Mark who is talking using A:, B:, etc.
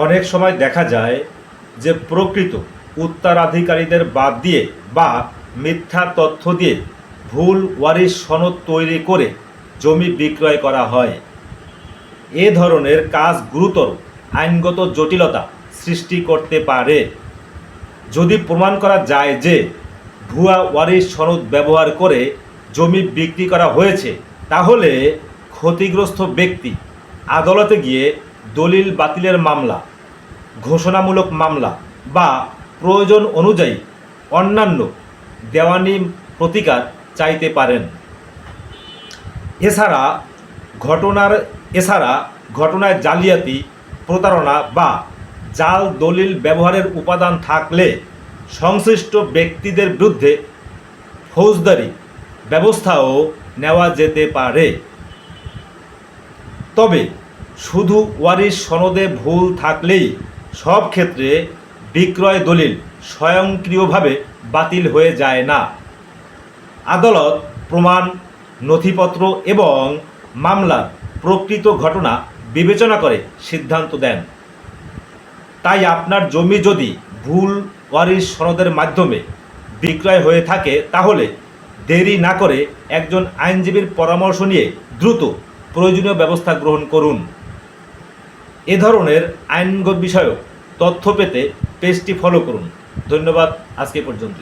A: অনেক সময় দেখা যায় যে প্রকৃত উত্তরাধিকারীদের বাদ দিয়ে বা মিথ্যা তথ্য দিয়ে ভুল ওয়ারিশ সনদ তৈরি করে জমি বিক্রয় করা হয়। এ ধরনের কাজ গুরুতর আইনগত জটিলতা সৃষ্টি করতে পারে। যদি প্রমাণ করা যায় যে ভুয়া ওয়ারিশ সনদ ব্যবহার করে জমি বিক্রি করা হয়েছে, তাহলে ক্ষতিগ্রস্ত ব্যক্তি আদালতে গিয়ে দলিল বাতিলের মামলা, ঘোষণামূলক মামলা বা প্রয়োজন অনুযায়ী অন্যান্য দেওয়ানি প্রতিকার চাইতে পারেন। এছাড়া ঘটনায় জালিয়াতি, প্রতারণা বা জাল দলিল ব্যবহারের উপাদান থাকলে সংশ্লিষ্ট ব্যক্তিদের বিরুদ্ধে ফৌজদারি ব্যবস্থাও নেওয়া যেতে পারে। তবে শুধু ওয়ারিশ সনদে ভুল থাকলেই সব ক্ষেত্রে বিক্রয় দলিল স্বয়ংক্রিয়ভাবে বাতিল হয়ে যায় না। আদালত প্রমাণ, নথিপত্র এবং মামলার প্রকৃত ঘটনা বিবেচনা করে সিদ্ধান্ত দেন। তাই আপনার জমি যদি ভুল ওয়ারিশ সনদের মাধ্যমে বিক্রয় হয়ে থাকে, তাহলে দেরি না করে একজন আইনজীবীর পরামর্শ নিয়ে দ্রুত প্রয়োজনীয় ব্যবস্থা গ্রহণ করুন। এ ধরনের আইনগত বিষয়ক তথ্য পেতে পেজটি ফলো করুন। ধন্যবাদ। আজকে পর্যন্ত।